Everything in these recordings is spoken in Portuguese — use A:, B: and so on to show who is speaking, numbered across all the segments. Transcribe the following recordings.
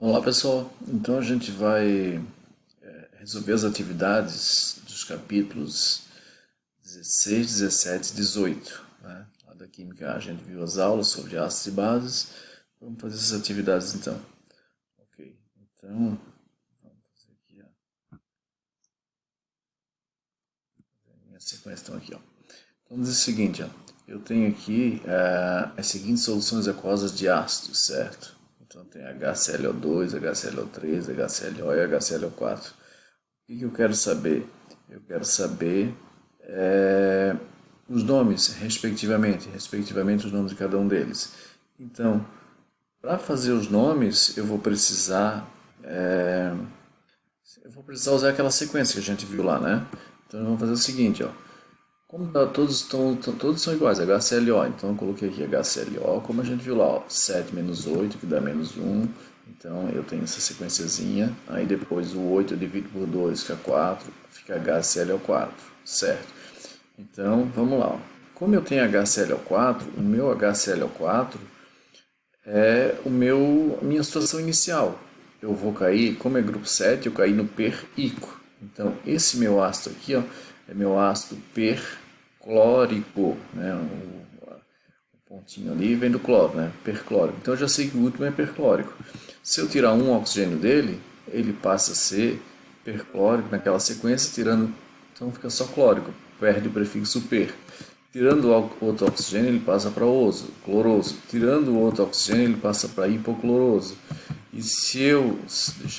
A: Olá pessoal, então a gente vai resolver as atividades dos capítulos 16, 17 e 18. Né? Lá da Química A a gente viu as aulas sobre ácidos e bases, vamos fazer essas atividades então. Ok, então vamos fazer aqui, minha sequência estão aqui. Então diz o seguinte, eu tenho aqui as seguintes soluções aquosas de ácidos, certo? Então tem HClO2, HClO3, HClO e HClO4. O que eu quero saber? Eu quero saber os nomes, respectivamente os nomes de cada um deles. Então, para fazer os nomes, eu vou precisar usar aquela sequência que a gente viu lá, né? Então, vamos fazer o seguinte, como todos são iguais, HClO, então eu coloquei aqui HClO, como a gente viu lá, 7 menos 8, que dá menos 1. Então eu tenho essa sequenciazinha, aí depois o 8 eu divido por 2, que é 4, fica HClO4, certo? Então vamos lá. Como eu tenho HClO4, o meu HClO4 é a minha situação inicial. Eu vou cair, como é grupo 7, eu caí no períquico. Então esse meu ácido aqui é meu ácido perclórico, né? O pontinho ali vem do cloro, né? Perclórico. Então eu já sei que o último é perclórico. Se eu tirar um oxigênio dele, ele passa a ser perclórico naquela sequência, então fica só clórico, perde o prefixo per. Tirando o outro oxigênio, ele passa para cloroso. Tirando o outro oxigênio, ele passa para hipocloroso. E deixa eu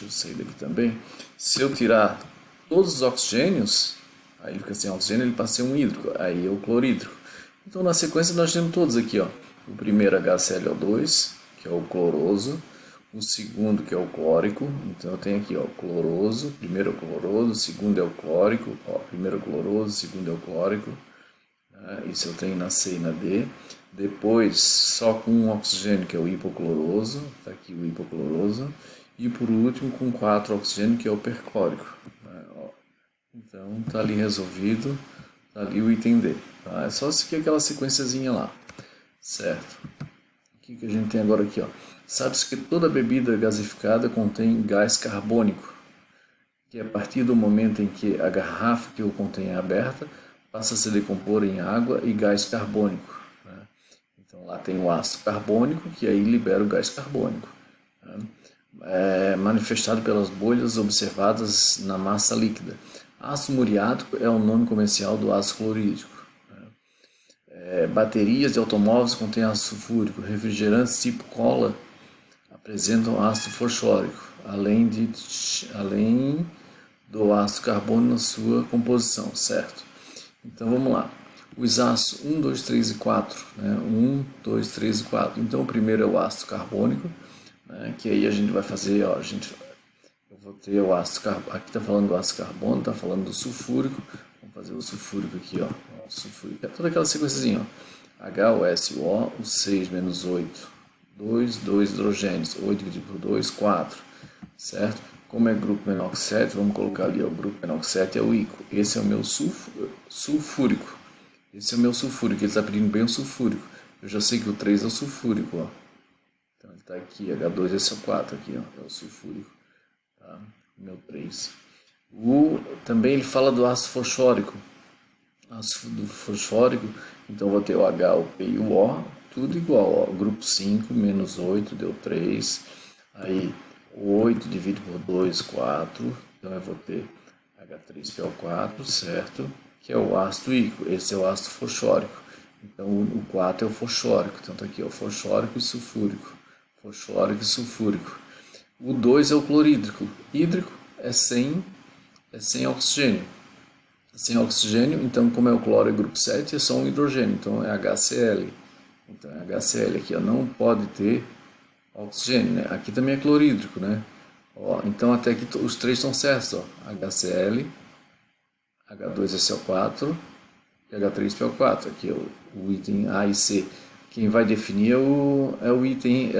A: sair daqui também, se eu tirar todos os oxigênios, aí ele fica sem oxigênio, ele passa a ser um hídrico, aí é o clorídrico. Então na sequência nós temos todos aqui, o primeiro HClO2, que é o cloroso, o segundo que é o clórico, então eu tenho aqui, cloroso, primeiro é o cloroso, o segundo é o clórico, primeiro é o cloroso, o segundo é o clórico, isso eu tenho na C e na D. Depois, só com um oxigênio, que é o hipocloroso, está aqui o hipocloroso. E por último, com 4 oxigênio, que é o perclórico. Então, está ali resolvido, está ali o item D. Tá? É só seguir aquela sequenciazinha lá, certo? O que a gente tem agora aqui? Sabe-se que toda bebida gasificada contém gás carbônico, que a partir do momento em que a garrafa que o contém é aberta, passa a se decompor em água e gás carbônico. Né? Então lá tem o ácido carbônico, que aí libera o gás carbônico. Né? É manifestado pelas bolhas observadas na massa líquida. Ácido muriático é o nome comercial do ácido clorídrico. Baterias de automóveis contêm ácido sulfúrico. Refrigerantes tipo cola apresentam ácido fosfórico, além do ácido carbono na sua composição, certo? Então vamos lá. Os ácidos 1, 2, 3 e 4. Né? 1, 2, 3 e 4. Então o primeiro é o ácido carbônico, né? Que aí a gente vai fazer, eu vou ter o ácido carbônico, aqui está falando do ácido carbono, está falando do sulfúrico. Vamos fazer o sulfúrico aqui, o sulfúrico. É toda aquela sequenciazinha, HOSO, o 6 menos 8, 2 hidrogênios, 8 dividido por 2, 4, certo? Como é grupo menor que 7, vamos colocar ali, o grupo menor que 7 é o ícaro. Esse é o meu sulfúrico. Esse é o meu sulfúrico, ele está pedindo bem o sulfúrico. Eu já sei que o 3 é o sulfúrico, Então ele está aqui, H2, esse é o 4 aqui, é o sulfúrico. Tá? O meu 3. Também ele fala do ácido fosfórico. Ácido fosfórico, então vou ter o H, o P e o O, tudo igual, grupo 5 menos 8 deu 3, aí 8 dividido por 2, 4, então eu vou ter H3PO4, certo? Que é o ácido íquico, esse é o ácido fosfórico, então o 4 é o fosfórico, então tá aqui, fosfórico e sulfúrico, o 2 é o clorídrico, hídrico é sem oxigênio, então como é o cloro é grupo 7, é só um hidrogênio, então é HCl. Então é HCl aqui, não pode ter oxigênio, né? Aqui também é clorídrico, né? Então até aqui os três estão certos, HCl, H2SO4 e H3PO4, aqui é o item A e C. Quem vai definir é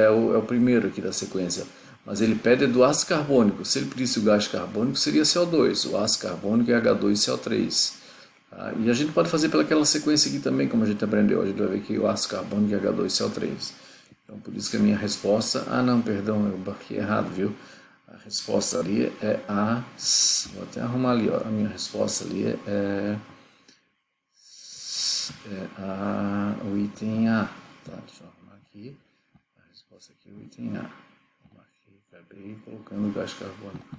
A: o primeiro aqui da sequência. Mas ele pede do ácido carbônico. Se ele pedisse o gás carbônico, seria CO2. O ácido carbônico é H2CO3. Tá? E a gente pode fazer pelaquela sequência aqui também, como a gente aprendeu. A gente vai ver que o ácido carbônico é H2CO3. Então, por isso que a minha resposta... Ah, não, perdão, eu marquei errado, viu? A resposta ali é A... Vou até arrumar ali, ó. A minha resposta ali o item A. Tá, deixa eu arrumar aqui. A resposta aqui é o item A. Eu marquei, acabei colocando o gás carbônico.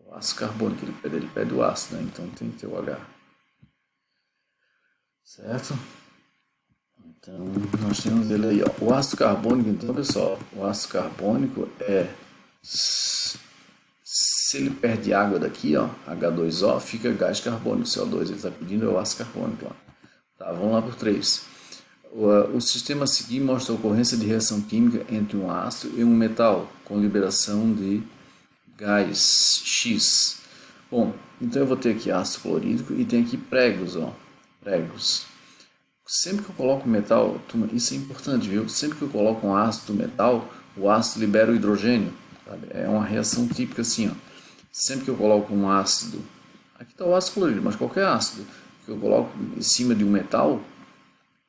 A: O ácido carbônico, ele pede o ácido, né? Então tem que ter o H. Certo? Então, nós temos ele aí, ó. O ácido carbônico, então, pessoal, o ácido carbônico se ele perde água daqui, ó, H2O, fica gás carbônico, CO2, ele está pedindo o ácido carbônico lá. Tá, vamos lá por 3. O sistema a seguir mostra a ocorrência de reação química entre um ácido e um metal, com liberação de gás X. Bom, então eu vou ter aqui ácido clorídrico e tem aqui pregos, ó, pregos. Sempre que eu coloco metal, isso é importante, viu? Sempre que eu coloco um ácido metal, o ácido libera o hidrogênio. Sabe? É uma reação típica assim, ó. Sempre que eu coloco um ácido, aqui está o ácido clorídrico, mas qualquer ácido que eu coloco em cima de um metal,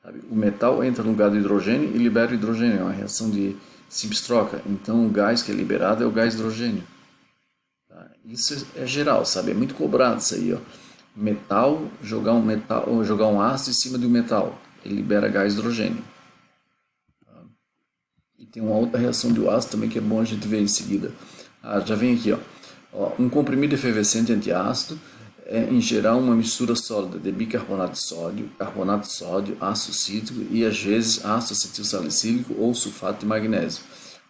A: sabe? O metal entra no lugar do hidrogênio e libera o hidrogênio. É uma reação de simples troca. Então o gás que é liberado é o gás hidrogênio. Tá? Isso é geral, sabe? É muito cobrado isso aí, ó. Jogar um ácido em cima de um metal, ele libera gás hidrogênio. Tá? E tem uma outra reação de ácido também que é bom a gente ver em seguida. Já vem aqui, ó. Um comprimido efervescente antiácido é, em geral, uma mistura sólida de bicarbonato de sódio, carbonato de sódio, ácido cítrico e, às vezes, ácido acetil salicílico ou sulfato de magnésio.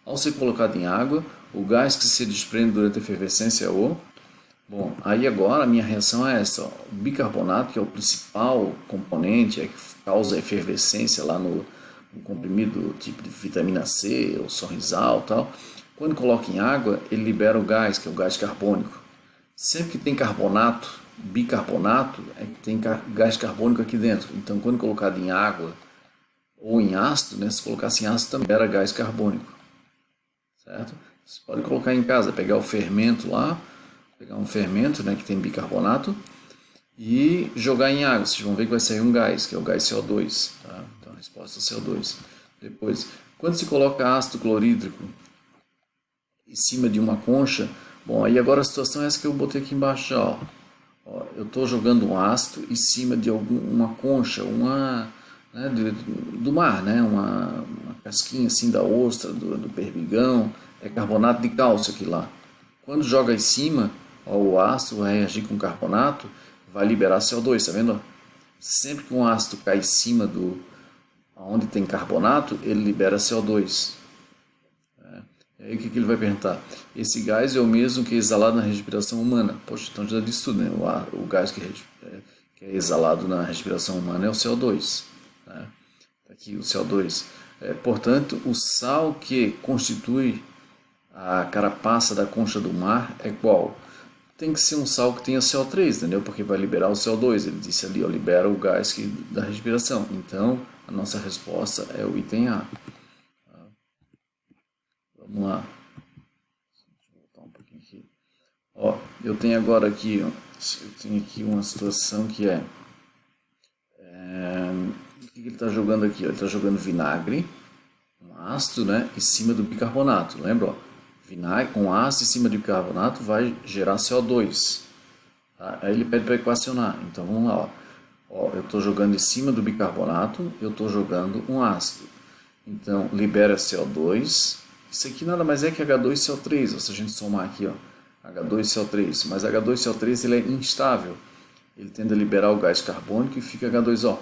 A: Ao ser colocado em água, o gás que se desprende durante a efervescência é o... Bom, aí agora a minha reação é essa, ó. O bicarbonato, que é o principal componente, é que causa efervescência lá no comprimido tipo de vitamina C ou sorrisal e tal. Quando coloca em água, ele libera o gás, que é o gás carbônico. Sempre que tem carbonato, bicarbonato, é que tem gás carbônico aqui dentro. Então, quando colocado em água ou em ácido, né, se colocasse em ácido também libera gás carbônico. Certo? Você pode colocar em casa, pegar o fermento lá, pegar um fermento, né, que tem bicarbonato e jogar em água. Vocês vão ver que vai sair um gás, que é o gás CO2. Tá? Então a resposta é CO2. Depois, quando se coloca ácido clorídrico em cima de uma concha, bom, aí agora a situação é essa que eu botei aqui embaixo, ó. Eu estou jogando um ácido em cima de uma concha, né, do mar, né, uma casquinha assim da ostra, do berbigão, é carbonato de cálcio aqui lá. Quando joga em cima, ó, o ácido vai reagir com carbonato, vai liberar CO2, tá vendo? Sempre que um ácido cai em cima onde tem carbonato, ele libera CO2. E aí o que ele vai perguntar? Esse gás é o mesmo que é exalado na respiração humana. Poxa, então já disse tudo, né? O gás que é exalado na respiração humana é o CO2. Né? Aqui o CO2. Portanto, o sal que constitui a carapaça da concha do mar é qual? Tem que ser um sal que tenha CO3, entendeu? Porque vai liberar o CO2. Ele disse ali, ó, libera o gás da respiração. Então, a nossa resposta é o item A. Vamos lá. Deixa eu voltar um pouquinho aqui. Ó, eu tenho agora aqui, ó, eu tenho aqui uma situação que o que ele está jogando aqui? Ele está jogando vinagre, um ácido, né, em cima do bicarbonato. Lembra? Ó? Vinagre com ácido em cima do bicarbonato vai gerar CO2. Tá? Aí ele pede para equacionar. Então vamos lá. Ó, eu estou jogando em cima do bicarbonato, eu estou jogando um ácido. Então libera CO2. Isso aqui nada mais é que H2CO3, ou se a gente somar aqui, ó, H2CO3, mas H2CO3 ele é instável, ele tende a liberar o gás carbônico e fica H2O.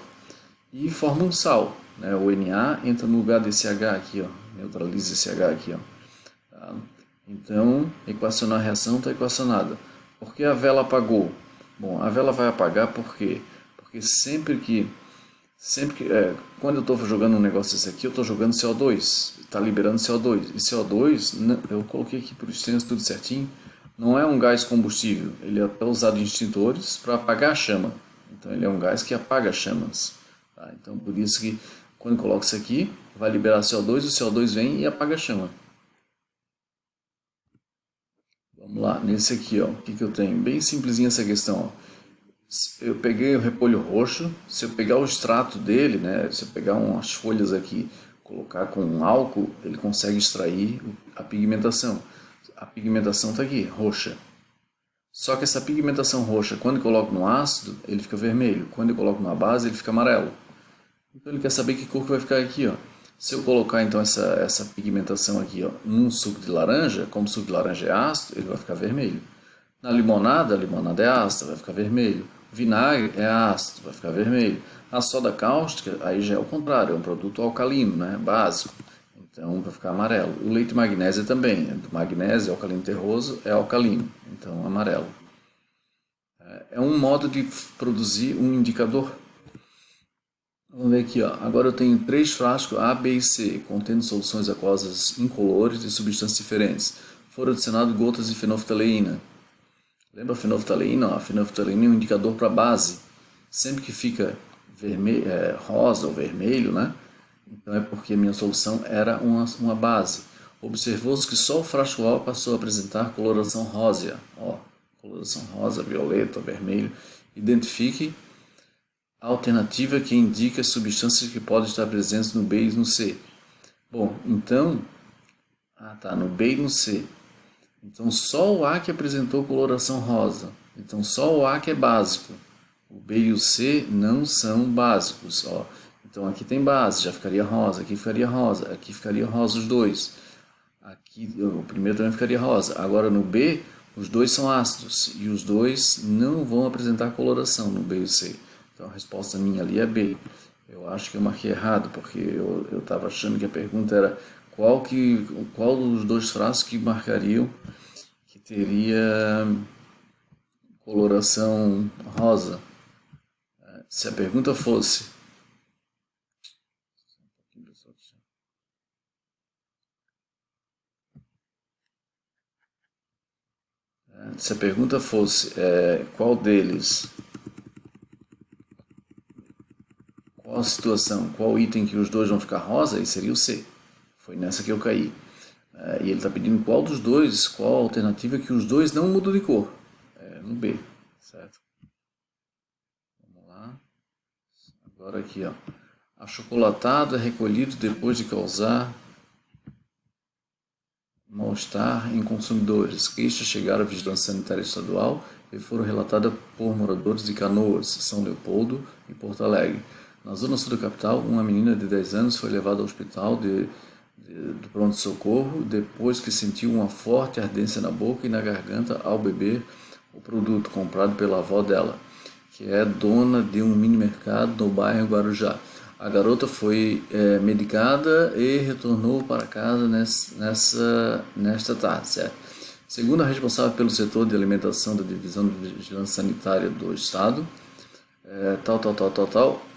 A: E forma um sal, né? O Na entra no lugar desse H aqui, ó, neutraliza esse H aqui. Ó. Tá? Então, equacionar a reação está equacionada. Por que a vela apagou? Bom, a vela vai apagar por quê? Porque quando eu estou jogando um negócio desse aqui, eu estou jogando CO2, está liberando CO2. E CO2, eu coloquei aqui por extenso tudo certinho, não é um gás combustível, ele é até usado em extintores para apagar a chama. Então ele é um gás que apaga chamas. Tá? Então por isso que quando eu coloco isso aqui, vai liberar CO2, o CO2 vem e apaga a chama. Vamos lá, nesse aqui, ó, o que eu tenho? Bem simplesinha essa questão, ó. Eu peguei o repolho roxo, se eu pegar o extrato dele, né, se eu pegar umas folhas aqui, colocar com um álcool, ele consegue extrair a pigmentação. A pigmentação está aqui, roxa. Só que essa pigmentação roxa, quando eu coloco no ácido, ele fica vermelho. Quando eu coloco na base, ele fica amarelo. Então ele quer saber que cor que vai ficar aqui, ó. Se eu colocar então essa pigmentação aqui, ó, num suco de laranja, como o suco de laranja é ácido, ele vai ficar vermelho. Na limonada, a limonada é ácida, vai ficar vermelho. O vinagre é ácido, vai ficar vermelho. A soda cáustica, aí já é o contrário, é um produto alcalino, né, básico. Então vai ficar amarelo. O leite magnésio também, do magnésio, alcalino terroso, é alcalino, então amarelo. É um modo de produzir um indicador. Vamos ver aqui, ó. Agora eu tenho 3 frascos A, B e C, contendo soluções aquosas incolores de substâncias diferentes. Foram adicionadas gotas de fenolftaleína. Lembra a fenolftaleína? A fenolftaleína é um indicador para base. Sempre que fica rosa ou vermelho, né? Então é porque a minha solução era uma base. Observou-se que só o frasco A passou a apresentar coloração rósea. Ó, coloração rosa, violeta, vermelho. Identifique a alternativa que indica as substâncias que podem estar presentes no B e no C. Bom, então, no B e no C. Então só o A que apresentou coloração rosa. Então só o A que é básico. O B e o C não são básicos. Ó. Então aqui tem base, já ficaria rosa, aqui ficaria rosa os dois. Aqui o primeiro também ficaria rosa. Agora no B, os dois são ácidos e os dois não vão apresentar coloração no B e o C. Então a resposta minha ali é B. Eu acho que eu marquei errado, porque eu estava achando que a pergunta era qual dos 2 frascos que marcariam que teria coloração rosa. Se a pergunta fosse qual deles, qual a situação, qual item que os dois vão ficar rosa, aí seria o C. Foi nessa que eu caí. E ele está pedindo qual dos dois, qual a alternativa que os dois não mudam de cor. No B, certo? Vamos lá. Agora aqui, ó. Achocolatado é recolhido depois de causar mal-estar em consumidores. Queixas chegaram à Vigilância Sanitária Estadual e foram relatadas por moradores de Canoas, São Leopoldo e Porto Alegre. Na zona sul da capital, uma menina de 10 anos foi levada ao hospital do pronto-socorro depois que sentiu uma forte ardência na boca e na garganta ao beber o produto comprado pela avó dela, que é dona de um mini-mercado no bairro Guarujá. A garota foi medicada e retornou para casa nesta tarde, certo? Segundo a responsável pelo setor de alimentação da Divisão de Vigilância Sanitária do Estado,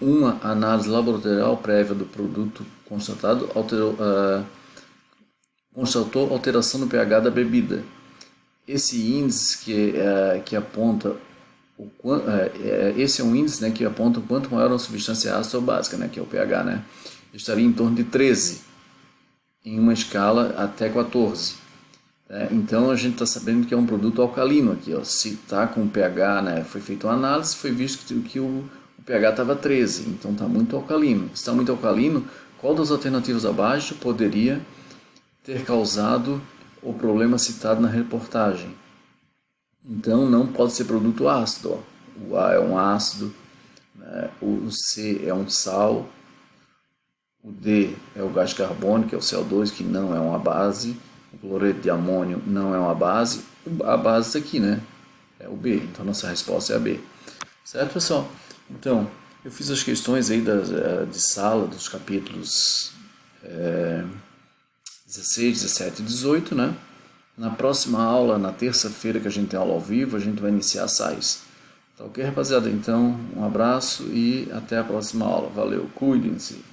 A: uma análise laboratorial prévia do produto constatou alteração no pH da bebida. Esse índice que aponta esse é um índice, né, que aponta o quanto maior a substância ácida ou básica, né, que é o pH, né, estaria em torno de 13 em uma escala até 14. Então a gente está sabendo que é um produto alcalino aqui, ó. Se está com pH, né, foi feita uma análise, foi visto que o pH estava 13, então está muito alcalino. Se está muito alcalino, qual das alternativas abaixo poderia ter causado o problema citado na reportagem? Então não pode ser produto ácido. Ó. O A é um ácido, né? O C é um sal, o D é o gás carbônico, que é o CO2, que não é uma base, o cloreto de amônio não é uma base, a base está aqui, né? É o B, então nossa resposta é a B. Certo, pessoal? Então, eu fiz as questões aí de sala dos capítulos 16, 17 e 18, né? Na próxima aula, na terça-feira que a gente tem aula ao vivo, a gente vai iniciar a SAIS. Tá ok, rapaziada? Então, um abraço e até a próxima aula. Valeu, cuidem-se!